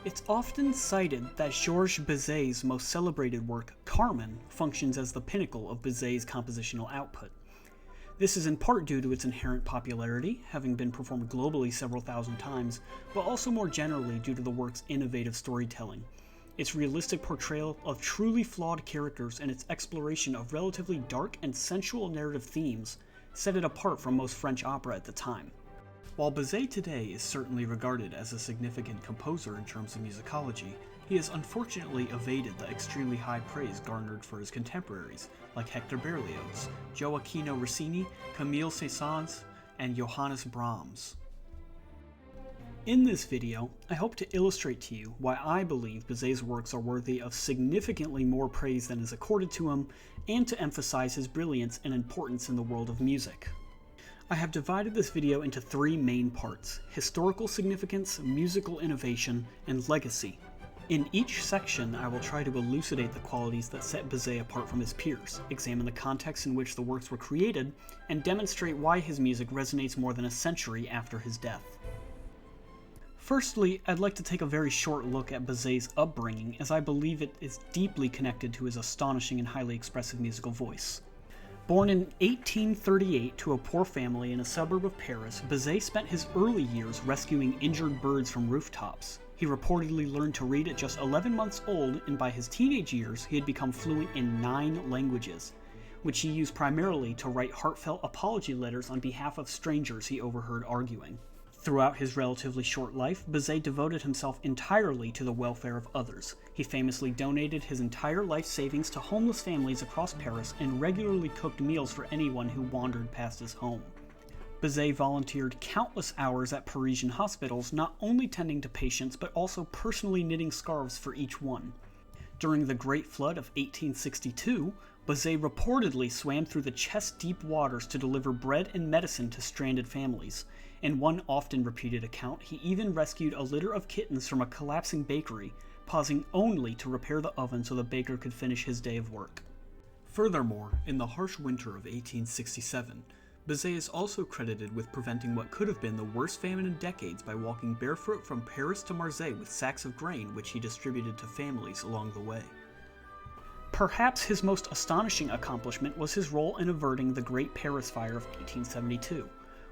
It's often cited that Georges Bizet's most celebrated work, Carmen, functions as the pinnacle of Bizet's compositional output. This is in part due to its inherent popularity, having been performed globally several thousand times, but also more generally due to the work's innovative storytelling. Its realistic portrayal of truly flawed characters and its exploration of relatively dark and sensual narrative themes set it apart from most French opera at the time. While Bizet today is certainly regarded as a significant composer in terms of musicology, he has unfortunately evaded the extremely high praise garnered for his contemporaries like Hector Berlioz, Gioacchino Rossini, Camille Saint-Saëns, and Johannes Brahms. In this video, I hope to illustrate to you why I believe Bizet's works are worthy of significantly more praise than is accorded to him, and to emphasize his brilliance and importance in the world of music. I have divided this video into three main parts: historical significance, musical innovation, and legacy. In each section, I will try to elucidate the qualities that set Bizet apart from his peers, examine the context in which the works were created, and demonstrate why his music resonates more than a century after his death. Firstly, I'd like to take a very short look at Bizet's upbringing, as I believe it is deeply connected to his astonishing and highly expressive musical voice. Born in 1838 to a poor family in a suburb of Paris, Bizet spent his early years rescuing injured birds from rooftops. He reportedly learned to read at just 11 months old, and by his teenage years he had become fluent in 9 languages, which he used primarily to write heartfelt apology letters on behalf of strangers he overheard arguing. Throughout his relatively short life, Bizet devoted himself entirely to the welfare of others. He famously donated his entire life savings to homeless families across Paris and regularly cooked meals for anyone who wandered past his home. Bizet volunteered countless hours at Parisian hospitals, not only tending to patients but also personally knitting scarves for each one. During the Great Flood of 1862, Bizet reportedly swam through the chest-deep waters to deliver bread and medicine to stranded families. In one often repeated account, he even rescued a litter of kittens from a collapsing bakery, pausing only to repair the oven so the baker could finish his day of work. Furthermore, in the harsh winter of 1867, Bizet is also credited with preventing what could have been the worst famine in decades by walking barefoot from Paris to Marseille with sacks of grain which he distributed to families along the way. Perhaps his most astonishing accomplishment was his role in averting the Great Paris Fire of 1872.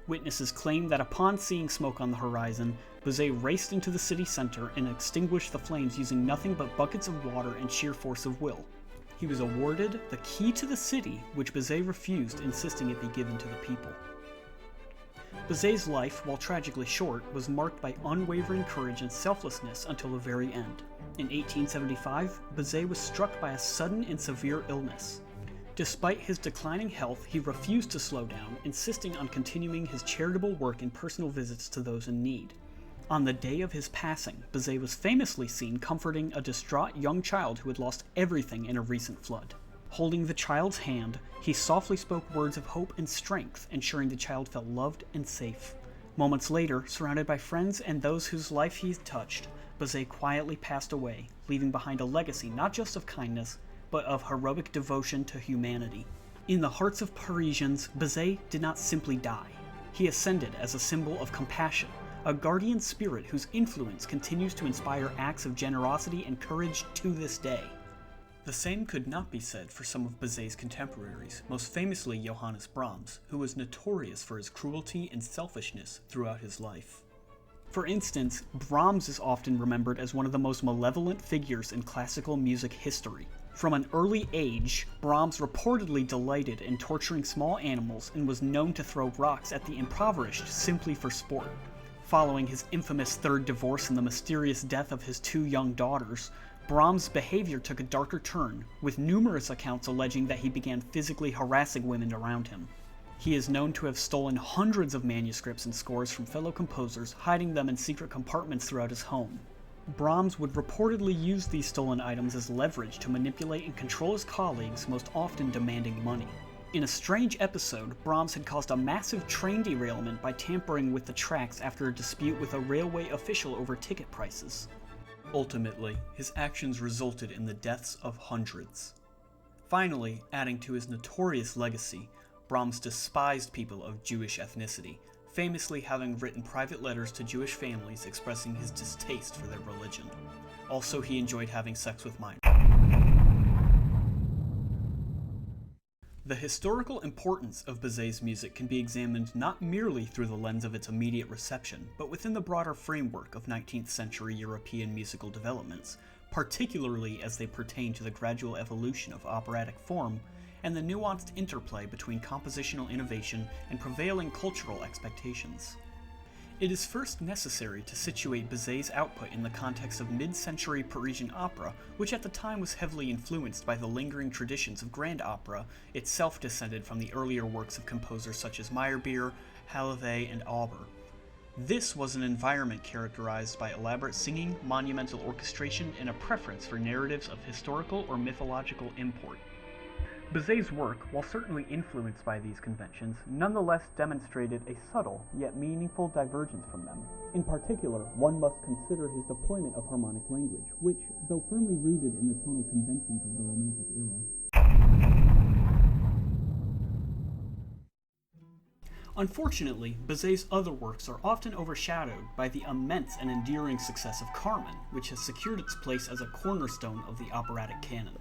Witnesses claim that upon seeing smoke on the horizon, Bizet raced into the city center and extinguished the flames using nothing but buckets of water and sheer force of will. He was awarded the key to the city, which Bizet refused, insisting it be given to the people. Bizet's life, while tragically short, was marked by unwavering courage and selflessness until the very end. In 1875, Bizet was struck by a sudden and severe illness. Despite his declining health, he refused to slow down, insisting on continuing his charitable work and personal visits to those in need. On the day of his passing, Bizet was famously seen comforting a distraught young child who had lost everything in a recent flood. Holding the child's hand, he softly spoke words of hope and strength, ensuring the child felt loved and safe. Moments later, surrounded by friends and those whose life he had touched, Bizet quietly passed away, leaving behind a legacy not just of kindness, but of heroic devotion to humanity. In the hearts of Parisians, Bizet did not simply die. He ascended as a symbol of compassion, a guardian spirit whose influence continues to inspire acts of generosity and courage to this day. The same could not be said for some of Bizet's contemporaries, most famously Johannes Brahms, who was notorious for his cruelty and selfishness throughout his life. For instance, Brahms is often remembered as one of the most malevolent figures in classical music history. From an early age, Brahms reportedly delighted in torturing small animals and was known to throw rocks at the impoverished simply for sport. Following his infamous third divorce and the mysterious death of his 2 young daughters, Brahms' behavior took a darker turn, with numerous accounts alleging that he began physically harassing women around him. He is known to have stolen hundreds of manuscripts and scores from fellow composers, hiding them in secret compartments throughout his home. Brahms would reportedly use these stolen items as leverage to manipulate and control his colleagues, most often demanding money. In a strange episode, Brahms had caused a massive train derailment by tampering with the tracks after a dispute with a railway official over ticket prices. Ultimately, his actions resulted in the deaths of hundreds. Finally, adding to his notorious legacy, Brahms despised people of Jewish ethnicity, famously having written private letters to Jewish families expressing his distaste for their religion. Also, he enjoyed having sex with minors. The historical importance of Bizet's music can be examined not merely through the lens of its immediate reception, but within the broader framework of 19th century European musical developments, particularly as they pertain to the gradual evolution of operatic form and the nuanced interplay between compositional innovation and prevailing cultural expectations. It is first necessary to situate Bizet's output in the context of mid-century Parisian opera, which at the time was heavily influenced by the lingering traditions of grand opera, itself descended from the earlier works of composers such as Meyerbeer, Halévy, and Auber. This was an environment characterized by elaborate singing, monumental orchestration, and a preference for narratives of historical or mythological import. Bizet's work, while certainly influenced by these conventions, nonetheless demonstrated a subtle yet meaningful divergence from them. In particular, one must consider his deployment of harmonic language, which, though firmly rooted in the tonal conventions of the Romantic era, unfortunately, Bizet's other works are often overshadowed by the immense and endearing success of Carmen, which has secured its place as a cornerstone of the operatic canon.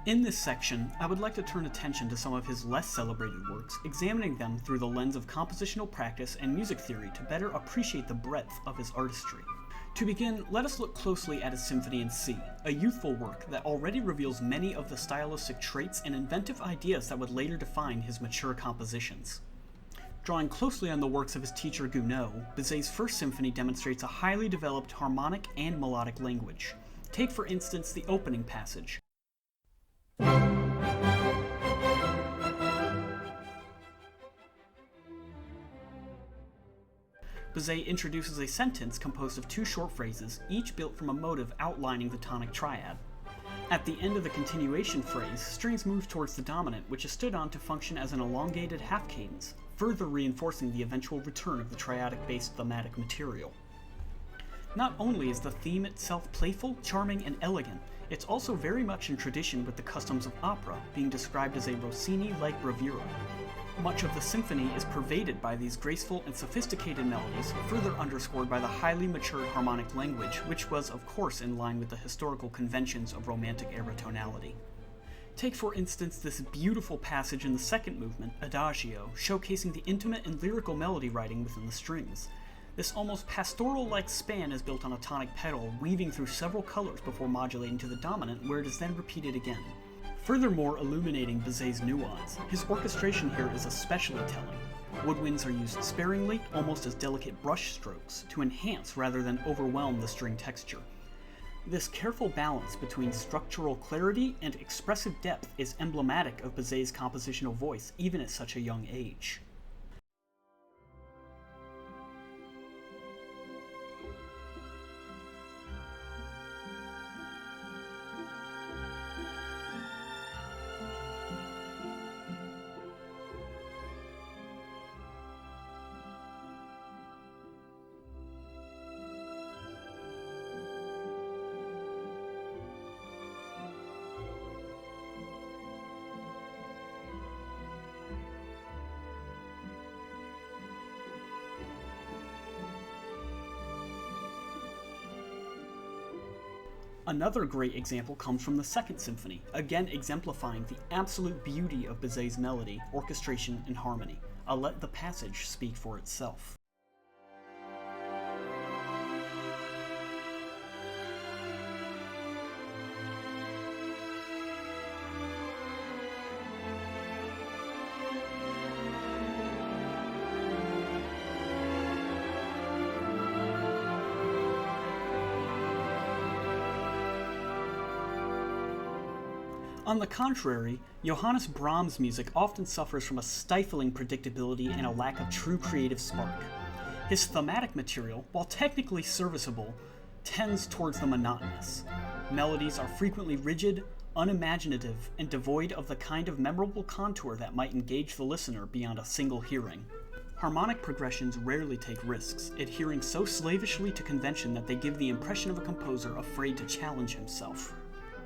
In this section, I would like to turn attention to some of his less celebrated works, examining them through the lens of compositional practice and music theory to better appreciate the breadth of his artistry. To begin, let us look closely at his Symphony in C, a youthful work that already reveals many of the stylistic traits and inventive ideas that would later define his mature compositions. Drawing closely on the works of his teacher Gounod, Bizet's first symphony demonstrates a highly developed harmonic and melodic language. Take for instance the opening passage. Bizet introduces a sentence composed of two short phrases, each built from a motive outlining the tonic triad. At the end of the continuation phrase, strings move towards the dominant, which is stood on to function as an elongated half cadence, further reinforcing the eventual return of the triadic-based thematic material. Not only is the theme itself playful, charming, and elegant, it's also very much in tradition with the customs of opera, being described as a Rossini-like bravura. Much of the symphony is pervaded by these graceful and sophisticated melodies, further underscored by the highly matured harmonic language, which was of course in line with the historical conventions of Romantic-era tonality. Take for instance this beautiful passage in the second movement, Adagio, showcasing the intimate and lyrical melody writing within the strings. This almost pastoral-like span is built on a tonic pedal, weaving through several colors before modulating to the dominant, where it is then repeated again. Furthermore, illuminating Bizet's nuance, his orchestration here is especially telling. Woodwinds are used sparingly, almost as delicate brush strokes, to enhance rather than overwhelm the string texture. This careful balance between structural clarity and expressive depth is emblematic of Bizet's compositional voice, even at such a young age. Another great example comes from the Second Symphony, again exemplifying the absolute beauty of Bizet's melody, orchestration, and harmony. I'll let the passage speak for itself. On the contrary, Johannes Brahms' music often suffers from a stifling predictability and a lack of true creative spark. His thematic material, while technically serviceable, tends towards the monotonous. Melodies are frequently rigid, unimaginative, and devoid of the kind of memorable contour that might engage the listener beyond a single hearing. Harmonic progressions rarely take risks, adhering so slavishly to convention that they give the impression of a composer afraid to challenge himself.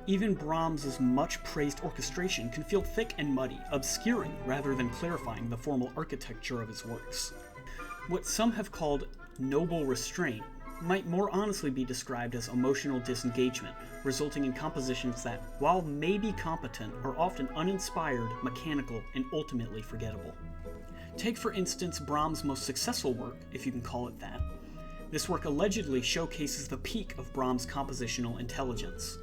Even Brahms' much-praised orchestration can feel thick and muddy, obscuring rather than clarifying the formal architecture of his works. What some have called noble restraint might more honestly be described as emotional disengagement, resulting in compositions that, while maybe competent, are often uninspired, mechanical, and ultimately forgettable. Take for instance Brahms' most successful work, if you can call it that. This work allegedly showcases the peak of Brahms' compositional intelligence.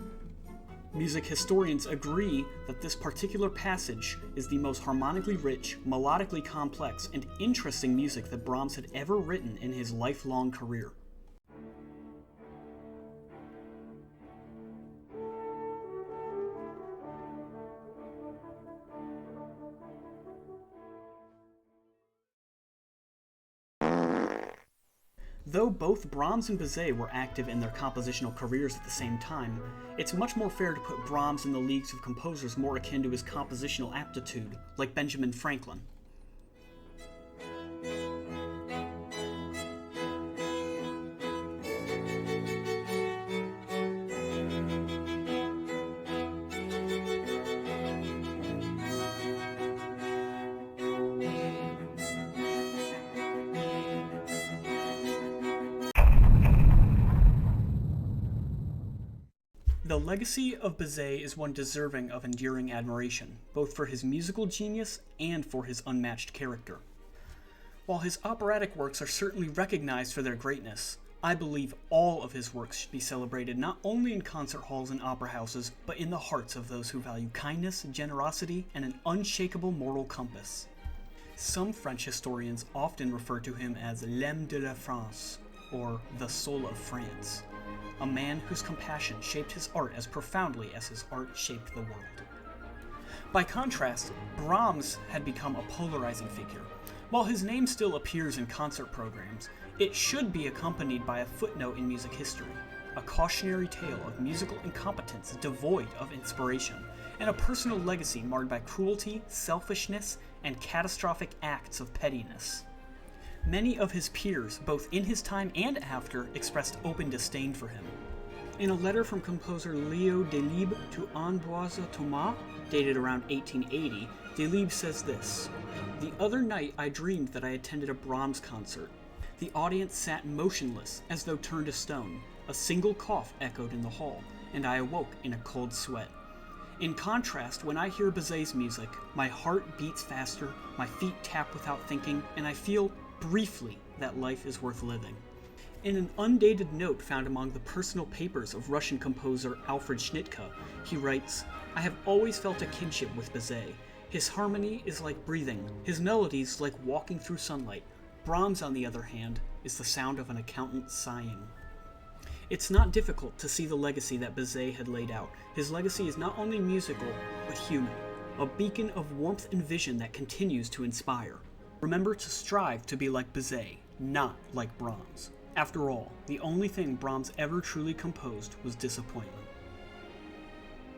Music historians agree that this particular passage is the most harmonically rich, melodically complex, and interesting music that Brahms had ever written in his lifelong career. Though both Brahms and Bizet were active in their compositional careers at the same time, it's much more fair to put Brahms in the leagues of composers more akin to his compositional aptitude, like Benjamin Franklin. The legacy of Bizet is one deserving of enduring admiration, both for his musical genius and for his unmatched character. While his operatic works are certainly recognized for their greatness, I believe all of his works should be celebrated not only in concert halls and opera houses, but in the hearts of those who value kindness, generosity, and an unshakable moral compass. Some French historians often refer to him as l'âme de la France, or the soul of France, a man whose compassion shaped his art as profoundly as his art shaped the world. By contrast, Brahms had become a polarizing figure. While his name still appears in concert programs, it should be accompanied by a footnote in music history, a cautionary tale of musical incompetence devoid of inspiration, and a personal legacy marred by cruelty, selfishness, and catastrophic acts of pettiness. Many of his peers, both in his time and after, expressed open disdain for him. In a letter from composer Leo Delibes to Ambroise Thomas, dated around 1880, Delibes says this: "The other night I dreamed that I attended a Brahms concert. The audience sat motionless, as though turned to stone. A single cough echoed in the hall, and I awoke in a cold sweat. In contrast, when I hear Bizet's music, my heart beats faster, my feet tap without thinking, and I feel briefly that life is worth living." In an undated note found among the personal papers of Russian composer Alfred Schnittke, he writes, "I have always felt a kinship with Bizet. His harmony is like breathing, his melodies like walking through sunlight. Brahms, on the other hand, is the sound of an accountant sighing." It's not difficult to see the legacy that Bizet had laid out. His legacy is not only musical, but human, a beacon of warmth and vision that continues to inspire. Remember to strive to be like Bizet, not like Brahms. After all, the only thing Brahms ever truly composed was disappointment.